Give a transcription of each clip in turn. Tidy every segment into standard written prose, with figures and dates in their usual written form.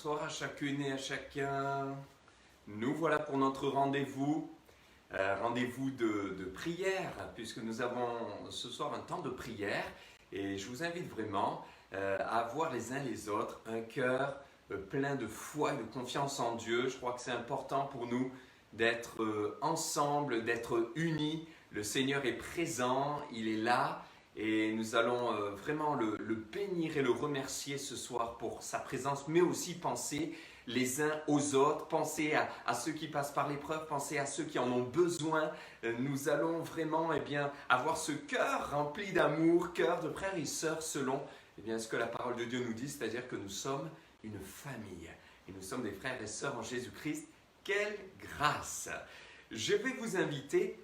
Bonsoir à chacune et à chacun. Nous voilà pour notre rendez-vous, rendez-vous de prière, puisque nous avons ce soir un temps de prière. Et je vous invite vraiment à avoir les uns les autres un cœur plein de foi et de confiance en Dieu. Je crois que c'est important pour nous d'être ensemble, d'être unis. Le Seigneur est présent, il est là. Et nous allons vraiment le bénir et le remercier ce soir pour sa présence, mais aussi penser les uns aux autres, penser à ceux qui passent par l'épreuve, penser à ceux qui en ont besoin. Nous allons vraiment avoir ce cœur rempli d'amour, cœur de frères et sœurs selon ce que la parole de Dieu nous dit, c'est-à-dire que nous sommes une famille et nous sommes des frères et sœurs en Jésus-Christ. Quelle grâce! Je vais vous inviter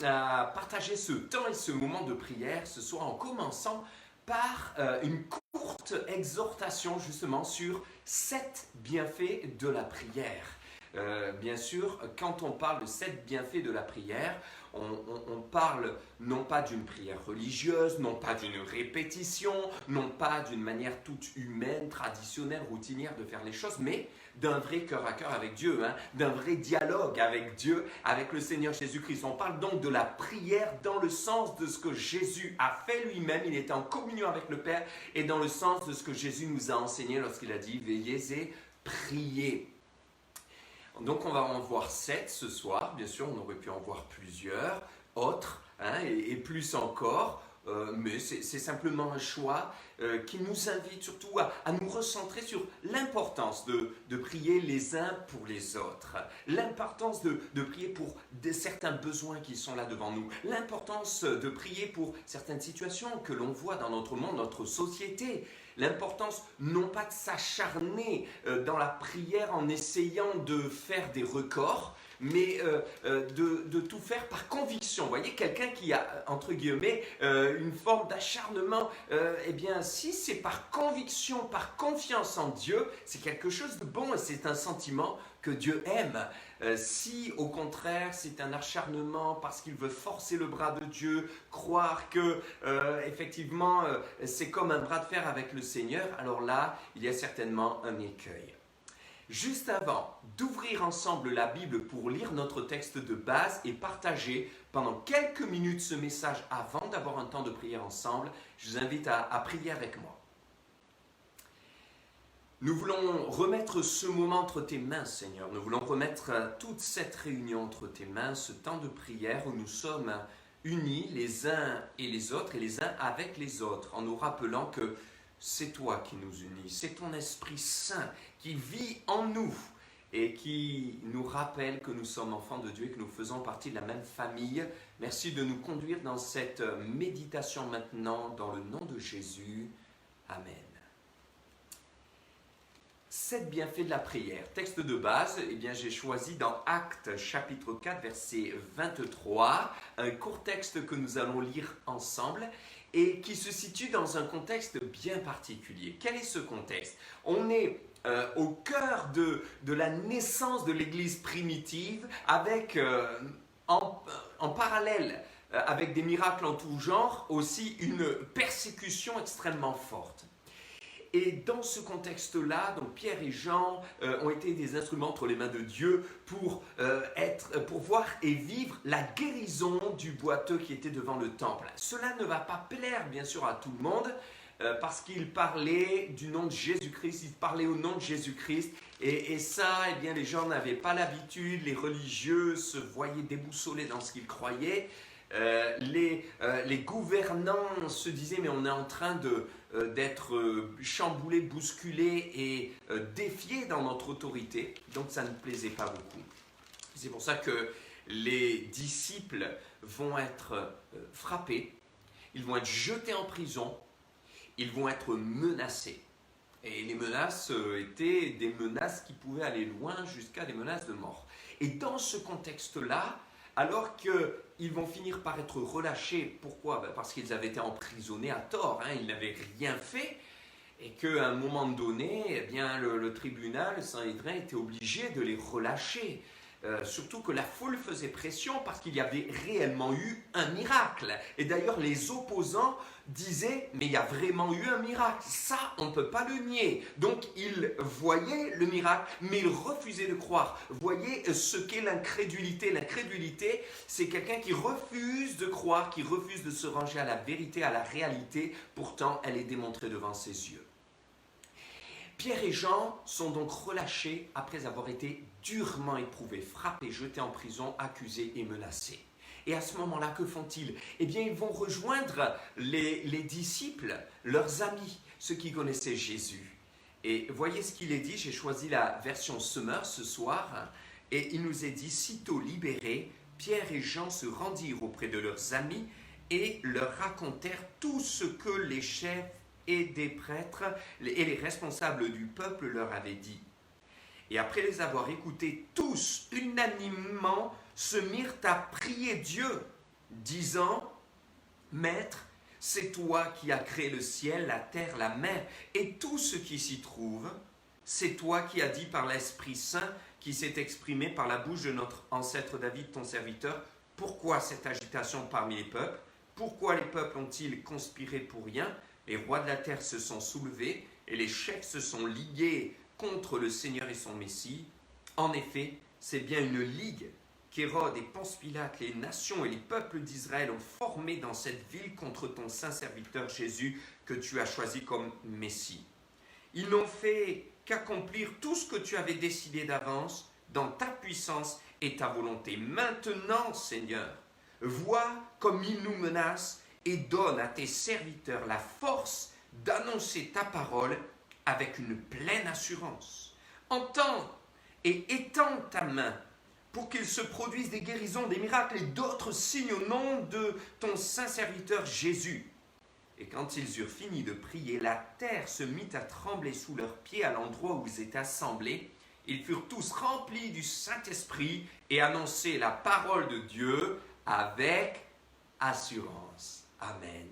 à partager ce temps et ce moment de prière ce soir en commençant par une courte exhortation justement sur 7 bienfaits de la prière. Bien sûr, quand on parle de 7 bienfaits de la prière, on parle non pas d'une prière religieuse, non pas d'une répétition, non pas d'une manière toute humaine, traditionnelle, routinière de faire les choses, mais d'un vrai cœur à cœur avec Dieu, d'un vrai dialogue avec Dieu, avec le Seigneur Jésus-Christ. On parle donc de la prière dans le sens de ce que Jésus a fait lui-même, il était en communion avec le Père, et dans le sens de ce que Jésus nous a enseigné lorsqu'il a dit « Veillez et priez ». Donc on va en voir 7 ce soir, bien sûr on aurait pu en voir plusieurs autres et plus encore, mais c'est simplement un choix qui nous invite surtout à nous recentrer sur l'importance de prier les uns pour les autres, l'importance de prier pour certains besoins qui sont là devant nous, l'importance de prier pour certaines situations que l'on voit dans notre monde, notre société. L'importance non pas de s'acharner dans la prière en essayant de faire des records, mais de tout faire par conviction. Vous voyez, quelqu'un qui a, entre guillemets, une forme d'acharnement, si c'est par conviction, par confiance en Dieu, c'est quelque chose de bon et c'est un sentiment que Dieu aime. Si au contraire c'est un acharnement parce qu'il veut forcer le bras de Dieu, croire que effectivement c'est comme un bras de fer avec le Seigneur, alors là il y a certainement un écueil. Juste avant d'ouvrir ensemble la Bible pour lire notre texte de base et partager pendant quelques minutes ce message avant d'avoir un temps de prière ensemble, je vous invite à prier avec moi. Nous voulons remettre ce moment entre tes mains, Seigneur. Nous voulons remettre toute cette réunion entre tes mains, ce temps de prière où nous sommes unis les uns et les autres et les uns avec les autres, en nous rappelant que c'est toi qui nous unis, c'est ton Esprit Saint qui vit en nous et qui nous rappelle que nous sommes enfants de Dieu et que nous faisons partie de la même famille. Merci de nous conduire dans cette méditation maintenant, dans le nom de Jésus. Amen. 7 bienfaits de la prière. Texte de base, j'ai choisi dans Actes chapitre 4, verset 23, un court texte que nous allons lire ensemble et qui se situe dans un contexte bien particulier. Quel est ce contexte? On est au cœur de la naissance de l'Église primitive avec en parallèle avec des miracles en tout genre, aussi une persécution extrêmement forte. Et dans ce contexte-là, donc Pierre et Jean ont été des instruments entre les mains de Dieu pour voir et vivre la guérison du boiteux qui était devant le temple. Cela ne va pas plaire bien sûr à tout le monde parce qu'ils parlaient du nom de Jésus-Christ, ils parlaient au nom de Jésus-Christ et ça, les gens n'avaient pas l'habitude, les religieux se voyaient déboussolés dans ce qu'ils croyaient. Les gouvernants se disaient mais on est en train d'être chamboulé, bousculé et défié dans notre autorité, donc ça ne plaisait pas beaucoup. C'est pour ça que les disciples vont être frappés, ils vont être jetés en prison, ils vont être menacés. Et les menaces étaient des menaces qui pouvaient aller loin jusqu'à des menaces de mort. Et dans ce contexte-là, alors qu'ils vont finir par être relâchés, pourquoi? Parce qu'ils avaient été emprisonnés à tort, ils n'avaient rien fait, et qu'à un moment donné, le tribunal, le Sanhédrin était obligé de les relâcher. surtout que la foule faisait pression parce qu'il y avait réellement eu un miracle. Et d'ailleurs, les opposants disaient, mais il y a vraiment eu un miracle. Ça, on ne peut pas le nier. Donc, ils voyaient le miracle, mais ils refusaient de croire. Voyez ce qu'est l'incrédulité. L'incrédulité, c'est quelqu'un qui refuse de croire, qui refuse de se ranger à la vérité, à la réalité. Pourtant, elle est démontrée devant ses yeux. Pierre et Jean sont donc relâchés après avoir été durement éprouvés, frappés, jetés en prison, accusés et menacés. Et à ce moment-là, que font-ils? Eh bien, ils vont rejoindre les disciples, leurs amis, ceux qui connaissaient Jésus. Et voyez ce qu'il est dit, j'ai choisi la version Summer ce soir, et il nous est dit, sitôt libérés, Pierre et Jean se rendirent auprès de leurs amis et leur racontèrent tout ce que les chefs et des prêtres et les responsables du peuple leur avaient dit. Et après les avoir écoutés, tous, unanimement, se mirent à prier Dieu, disant, « Maître, c'est toi qui as créé le ciel, la terre, la mer, et tout ce qui s'y trouve. C'est toi qui as dit par l'Esprit Saint, qui s'est exprimé par la bouche de notre ancêtre David, ton serviteur, pourquoi cette agitation parmi les peuples? Pourquoi les peuples ont-ils conspiré pour rien? Les rois de la terre se sont soulevés et les chefs se sont ligués contre le Seigneur et son Messie. En effet, c'est bien une ligue qu'Hérode et Ponce Pilate, les nations et les peuples d'Israël ont formée dans cette ville contre ton saint serviteur Jésus que tu as choisi comme Messie. Ils n'ont fait qu'accomplir tout ce que tu avais décidé d'avance dans ta puissance et ta volonté. Maintenant, Seigneur, vois comme ils nous menacent et donne à tes serviteurs la force d'annoncer ta parole avec une pleine assurance. Entends et étends ta main pour qu'il se produise des guérisons, des miracles et d'autres signes au nom de ton saint serviteur Jésus. Et quand ils eurent fini de prier, la terre se mit à trembler sous leurs pieds à l'endroit où ils étaient assemblés. Ils furent tous remplis du Saint-Esprit et annonçaient la parole de Dieu avec assurance. Amen.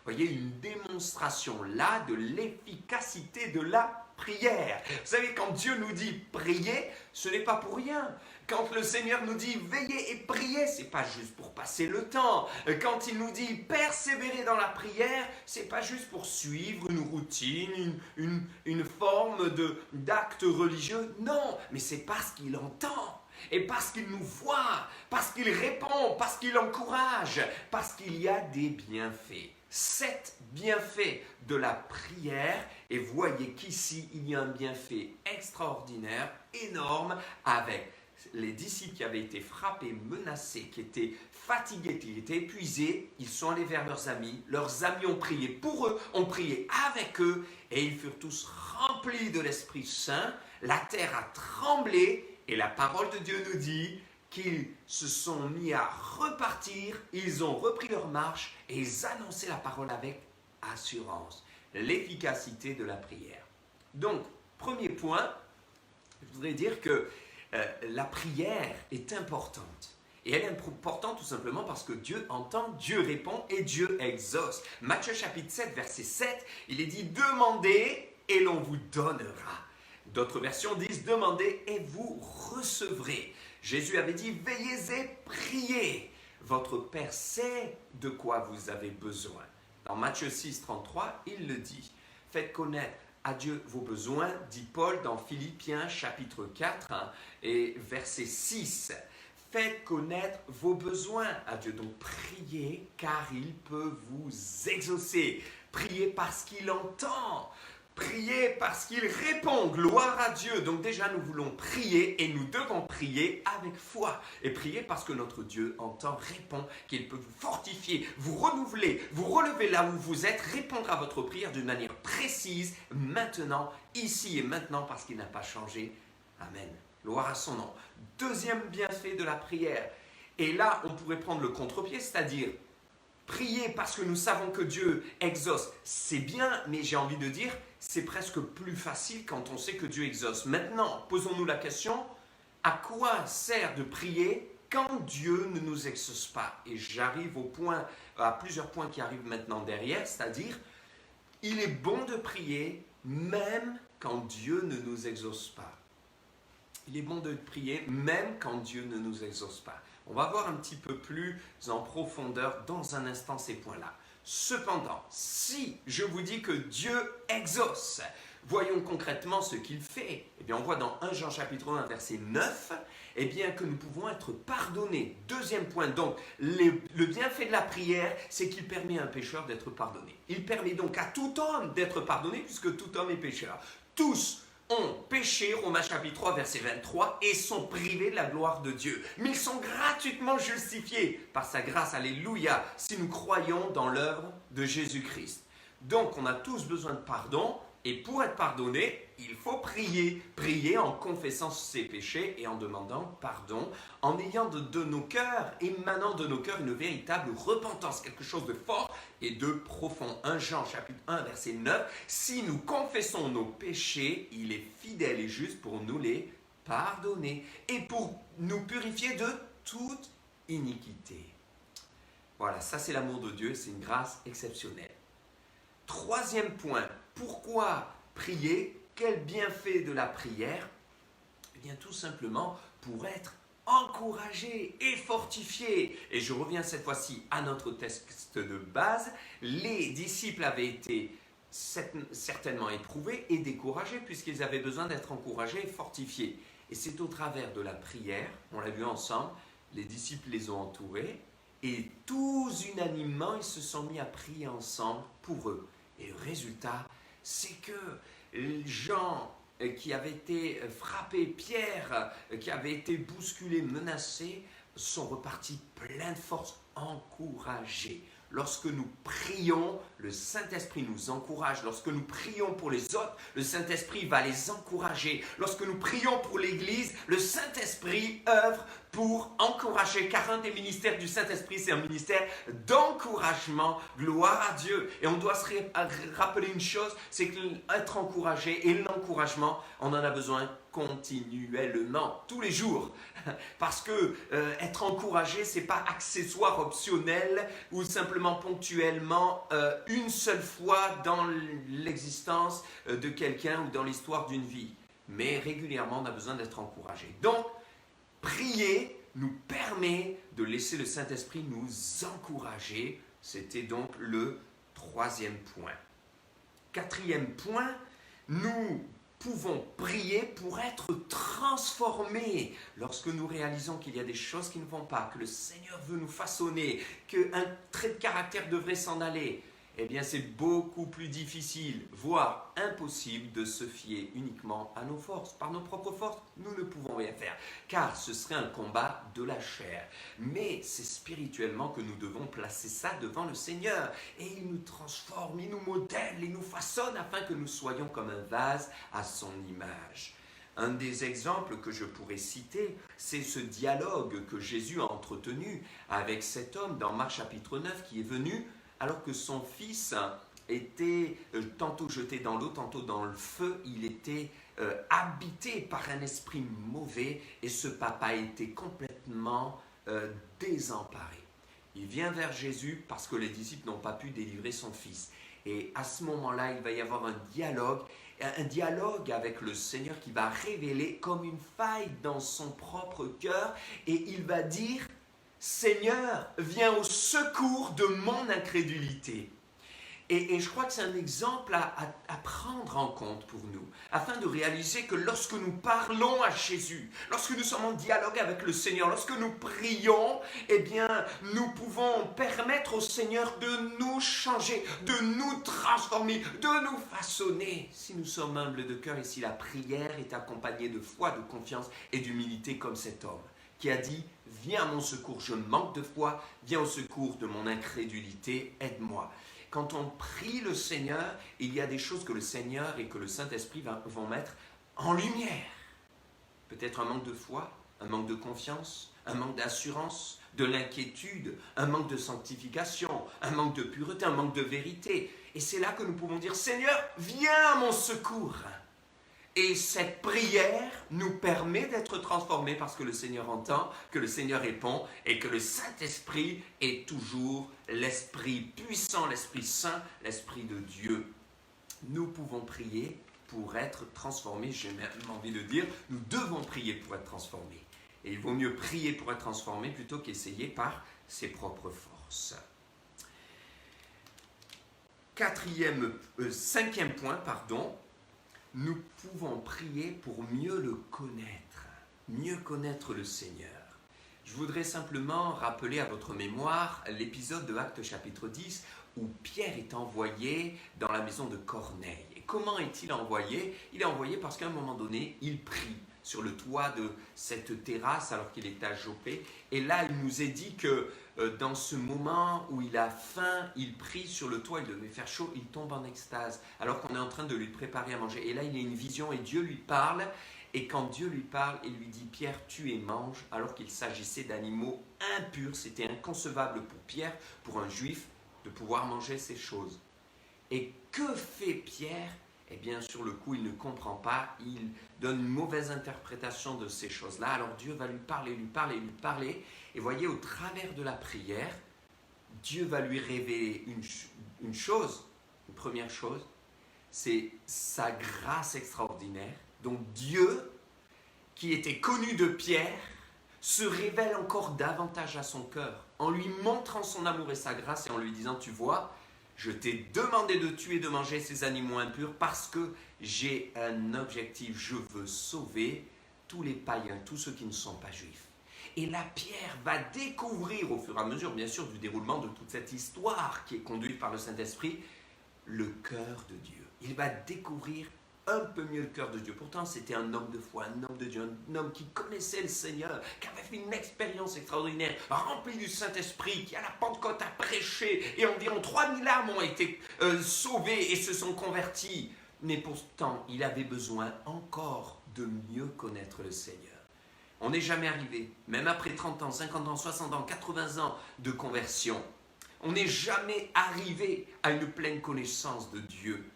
Voyez, une démonstration là de l'efficacité de la prière. Vous savez, quand Dieu nous dit prier, ce n'est pas pour rien. Quand le Seigneur nous dit veillez et priez, ce n'est pas juste pour passer le temps. Quand il nous dit persévérer dans la prière, ce n'est pas juste pour suivre une routine, une forme d'acte religieux. Non, mais c'est parce qu'il entend. Et parce qu'il nous voit, parce qu'il répond, parce qu'il encourage, parce qu'il y a des bienfaits. 7 bienfaits de la prière. Et voyez qu'ici, il y a un bienfait extraordinaire, énorme, avec les disciples qui avaient été frappés, menacés, qui étaient fatigués, qui étaient épuisés. Ils sont allés vers leurs amis ont prié pour eux, ont prié avec eux, et ils furent tous remplis de l'Esprit Saint. La terre a tremblé. Et la parole de Dieu nous dit qu'ils se sont mis à repartir, ils ont repris leur marche et ils annonçaient la parole avec assurance. L'efficacité de la prière. Donc, premier point, je voudrais dire que la prière est importante. Et elle est importante tout simplement parce que Dieu entend, Dieu répond et Dieu exauce. Matthieu chapitre 7, verset 7, il est dit « Demandez et l'on vous donnera ». D'autres versions disent « Demandez et vous recevrez ». Jésus avait dit « Veillez et priez ». Votre Père sait de quoi vous avez besoin. Dans Matthieu 6, 33, il le dit. « Faites connaître à Dieu vos besoins », dit Paul dans Philippiens chapitre 4 et verset 6. Faites connaître vos besoins à Dieu. Donc priez car il peut vous exaucer. Priez parce qu'il entend. Priez parce qu'il répond, gloire à Dieu. Donc déjà nous voulons prier et nous devons prier avec foi. Et prier parce que notre Dieu entend, répond, qu'il peut vous fortifier, vous renouveler, vous relever là où vous êtes, répondre à votre prière d'une manière précise, maintenant, ici et maintenant, parce qu'il n'a pas changé. Amen. Gloire à son nom. Deuxième bienfait de la prière. Et là, on pourrait prendre le contre-pied, c'est-à-dire prier parce que nous savons que Dieu exauce, c'est bien, mais j'ai envie de dire, c'est presque plus facile quand on sait que Dieu exauce. Maintenant, posons-nous la question, à quoi sert de prier quand Dieu ne nous exauce pas? Et j'arrive à plusieurs points qui arrivent maintenant derrière, c'est-à-dire, il est bon de prier même quand Dieu ne nous exauce pas. Il est bon de prier même quand Dieu ne nous exauce pas. On va voir un petit peu plus en profondeur dans un instant ces points-là. Cependant, si je vous dis que Dieu exauce, voyons concrètement ce qu'il fait. Eh bien, on voit dans 1 Jean chapitre 1, verset 9, eh bien, que nous pouvons être pardonnés. Deuxième point, donc, le bienfait de la prière, c'est qu'il permet à un pécheur d'être pardonné. Il permet donc à tout homme d'être pardonné, puisque tout homme est pécheur. Tous ont péché, Romains chapitre 3, verset 23, et sont privés de la gloire de Dieu. Mais ils sont gratuitement justifiés par sa grâce, alléluia, si nous croyons dans l'œuvre de Jésus-Christ. Donc, on a tous besoin de pardon, et pour être pardonné, il faut prier. Prier en confessant ses péchés et en demandant pardon, en ayant de nos cœurs, émanant de nos cœurs, une véritable repentance, quelque chose de fort et de profond. 1 Jean chapitre 1 verset 9, si nous confessons nos péchés, il est fidèle et juste pour nous les pardonner et pour nous purifier de toute iniquité. Voilà, ça c'est l'amour de Dieu, c'est une grâce exceptionnelle. Troisième point, pourquoi prier? Quel bienfait de la prière? Eh bien, tout simplement pour être encouragé et fortifié. Et je reviens cette fois-ci à notre texte de base. Les disciples avaient été certainement éprouvés et découragés puisqu'ils avaient besoin d'être encouragés et fortifiés. Et c'est au travers de la prière, on l'a vu ensemble, les disciples les ont entourés et tous unanimement, ils se sont mis à prier ensemble pour eux. Et le résultat, c'est que Jean qui avait été frappé, Pierre qui avait été bousculé, menacé, sont repartis pleins de force, encouragés. Lorsque nous prions, le Saint-Esprit nous encourage. Lorsque nous prions pour les autres, le Saint-Esprit va les encourager. Lorsque nous prions pour l'Église, le Saint-Esprit œuvre pour encourager. Car un des ministères du Saint-Esprit, c'est un ministère d'encouragement. Gloire à Dieu. Et on doit se rappeler une chose, c'est qu'être encouragé et l'encouragement, on en a besoin continuellement, tous les jours. Parce que être encouragé, c'est pas accessoire, optionnel ou simplement ponctuellement une seule fois dans l'existence de quelqu'un ou dans l'histoire d'une vie. Mais régulièrement, on a besoin d'être encouragé. Donc, prier nous permet de laisser le Saint-Esprit nous encourager. C'était donc le troisième point. Quatrième point, nous pouvons prier pour être transformés lorsque nous réalisons qu'il y a des choses qui ne vont pas, que le Seigneur veut nous façonner, qu'un trait de caractère devrait s'en aller. Eh bien, c'est beaucoup plus difficile, voire impossible de se fier uniquement à nos forces. Par nos propres forces, nous ne pouvons rien faire, car ce serait un combat de la chair. Mais c'est spirituellement que nous devons placer ça devant le Seigneur. Et il nous transforme, il nous modèle, il nous façonne afin que nous soyons comme un vase à son image. Un des exemples que je pourrais citer, c'est ce dialogue que Jésus a entretenu avec cet homme dans Marc chapitre 9 qui est venu alors que son fils était tantôt jeté dans l'eau, tantôt dans le feu. Il était habité par un esprit mauvais et ce papa était complètement désemparé. Il vient vers Jésus parce que les disciples n'ont pas pu délivrer son fils. Et à ce moment-là, il va y avoir un dialogue avec le Seigneur qui va révéler comme une faille dans son propre cœur et il va dire: Seigneur, viens au secours de mon incrédulité. Et je crois que c'est un exemple à prendre en compte pour nous, afin de réaliser que lorsque nous parlons à Jésus, lorsque nous sommes en dialogue avec le Seigneur, lorsque nous prions, eh bien, nous pouvons permettre au Seigneur de nous changer, de nous transformer, de nous façonner, si nous sommes humbles de cœur et si la prière est accompagnée de foi, de confiance et d'humilité comme cet homme qui a dit: viens à mon secours, je manque de foi, viens au secours de mon incrédulité, aide-moi. Quand on prie le Seigneur, il y a des choses que le Seigneur et que le Saint-Esprit vont mettre en lumière. Peut-être un manque de foi, un manque de confiance, un manque d'assurance, de l'inquiétude, un manque de sanctification, un manque de pureté, un manque de vérité. Et c'est là que nous pouvons dire: Seigneur, viens à mon secours. Et cette prière nous permet d'être transformés parce que le Seigneur entend, que le Seigneur répond et que le Saint-Esprit est toujours l'Esprit puissant, l'Esprit Saint, l'Esprit de Dieu. Nous pouvons prier pour être transformés. J'ai même envie de dire, nous devons prier pour être transformés. Et il vaut mieux prier pour être transformé plutôt qu'essayer par ses propres forces. Cinquième point, nous pouvons prier pour mieux le connaître le Seigneur. Je voudrais simplement rappeler à votre mémoire l'épisode de Actes chapitre 10 où Pierre est envoyé dans la maison de Corneille. Et comment est-il envoyé? Il est envoyé parce qu'à un moment donné, il prie sur le toit de cette terrasse alors qu'il est à Joppé. Et là, il nous est dit que dans ce moment où il a faim, il prie sur le toit, il devait faire chaud, il tombe en extase alors qu'on est en train de lui préparer à manger. Et là, il a une vision et Dieu lui parle. Et quand Dieu lui parle, il lui dit « Pierre, tue et mange » alors qu'il s'agissait d'animaux impurs. C'était inconcevable pour Pierre, pour un juif, de pouvoir manger ces choses. Et que fait Pierre? Eh bien, sur le coup, il ne comprend pas, il donne une mauvaise interprétation de ces choses-là. Alors Dieu va lui parler. Et voyez, au travers de la prière, Dieu va lui révéler une chose, une première chose, c'est sa grâce extraordinaire. Donc Dieu, qui était connu de Pierre, se révèle encore davantage à son cœur, en lui montrant son amour et sa grâce et en lui disant « Tu vois, je t'ai demandé de tuer et de manger ces animaux impurs parce que j'ai un objectif, je veux sauver tous les païens, tous ceux qui ne sont pas juifs. » Et là, Pierre va découvrir au fur et à mesure, bien sûr, du déroulement de toute cette histoire qui est conduite par le Saint-Esprit, le cœur de Dieu. Il va découvrir un peu mieux le cœur de Dieu. Pourtant, c'était un homme de foi, un homme de Dieu, un homme qui connaissait le Seigneur, qui avait fait une expérience extraordinaire, rempli du Saint-Esprit, qui à la Pentecôte a prêché, et environ 3000 âmes ont été sauvées et se sont converties. Mais pourtant, il avait besoin encore de mieux connaître le Seigneur. On n'est jamais arrivé, même après 30 ans, 50 ans, 60 ans, 80 ans de conversion, on n'est jamais arrivé à une pleine connaissance de Dieu.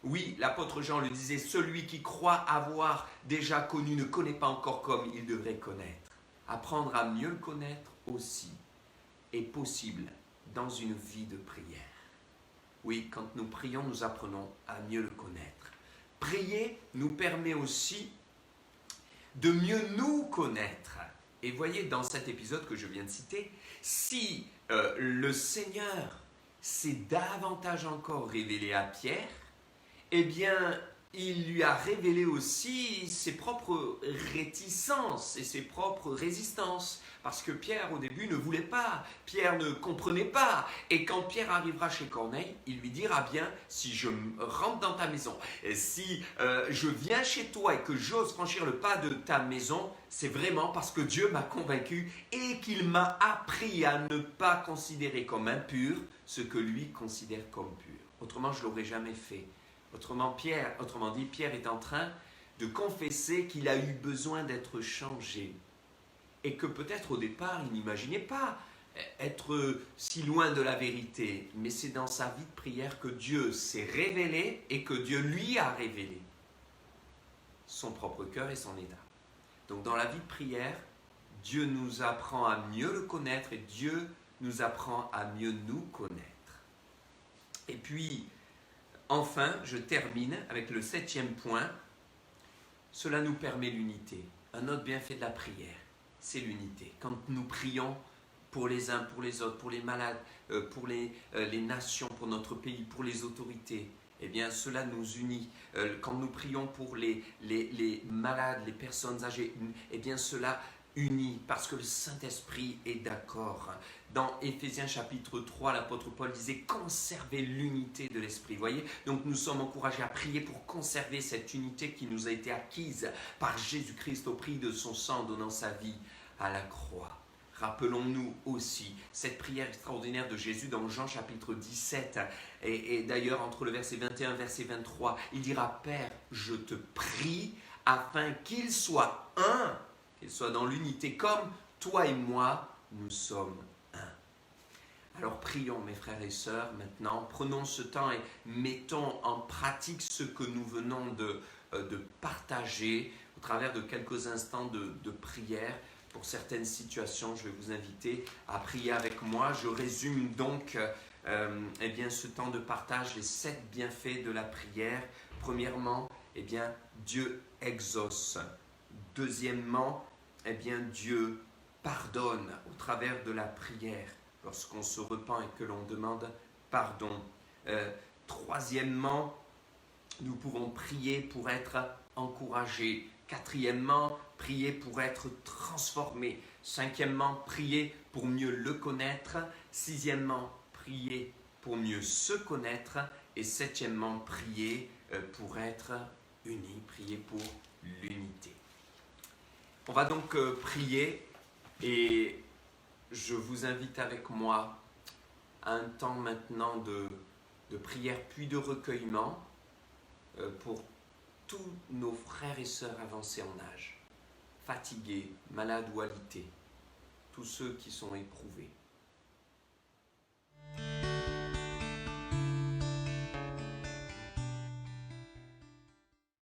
Oui, l'apôtre Jean le disait, celui qui croit avoir déjà connu ne connaît pas encore comme il devrait connaître. Apprendre à mieux le connaître aussi est possible dans une vie de prière. Oui, quand nous prions, nous apprenons à mieux le connaître. Prier nous permet aussi de mieux nous connaître. Et voyez, dans cet épisode que je viens de citer, si le Seigneur s'est davantage encore révélé à Pierre, eh bien, il lui a révélé aussi ses propres réticences et ses propres résistances. Parce que Pierre, au début, ne voulait pas. Pierre ne comprenait pas. Et quand Pierre arrivera chez Corneille, il lui dira bien, si je rentre dans ta maison, et si je viens chez toi et que j'ose franchir le pas de ta maison, c'est vraiment parce que Dieu m'a convaincu et qu'il m'a appris à ne pas considérer comme impur ce que lui considère comme pur. Autrement, je ne l'aurais jamais fait. Autrement dit, Pierre est en train de confesser qu'il a eu besoin d'être changé et que peut-être au départ, il n'imaginait pas être si loin de la vérité. Mais c'est dans sa vie de prière que Dieu s'est révélé et que Dieu lui a révélé son propre cœur et son état. Donc dans la vie de prière, Dieu nous apprend à mieux le connaître et Dieu nous apprend à mieux nous connaître. Et puis, enfin, je termine avec le 7e point. Cela nous permet l'unité. Un autre bienfait de la prière, c'est l'unité. Quand nous prions pour les uns, pour les autres, pour les malades, pour les nations, pour notre pays, pour les autorités, eh bien, cela nous unit. Quand nous prions pour les malades, les personnes âgées, eh bien, cela unit parce que le Saint-Esprit est d'accord. Dans Éphésiens chapitre 3, l'apôtre Paul disait « Conservez l'unité de l'Esprit ». Vous voyez, donc nous sommes encouragés à prier pour conserver cette unité qui nous a été acquise par Jésus-Christ au prix de son sang, donnant sa vie à la croix. Rappelons-nous aussi cette prière extraordinaire de Jésus dans Jean chapitre 17. Et d'ailleurs, entre le verset 21 et verset 23, il dira « Père, je te prie afin qu'il soit un ». Qu'il soit dans l'unité comme toi et moi, nous sommes un. Alors prions mes frères et sœurs maintenant, prenons ce temps et mettons en pratique ce que nous venons de partager au travers de quelques instants de prière. Pour certaines situations, je vais vous inviter à prier avec moi. Je résume donc ce temps de partage, les 7 bienfaits de la prière. Premièrement, eh bien, Dieu exauce. Deuxièmement, eh bien, Dieu pardonne au travers de la prière lorsqu'on se repent et que l'on demande pardon. Troisièmement, nous pouvons prier pour être encouragés. Quatrièmement, prier pour être transformés. Cinquièmement, prier pour mieux le connaître. Sixièmement, prier pour mieux se connaître. Et septièmement, prier pour être unis, prier pour l'unité. On va donc prier et je vous invite avec moi à un temps maintenant de prière puis de recueillement pour tous nos frères et sœurs avancés en âge, fatigués, malades ou alités, tous ceux qui sont éprouvés.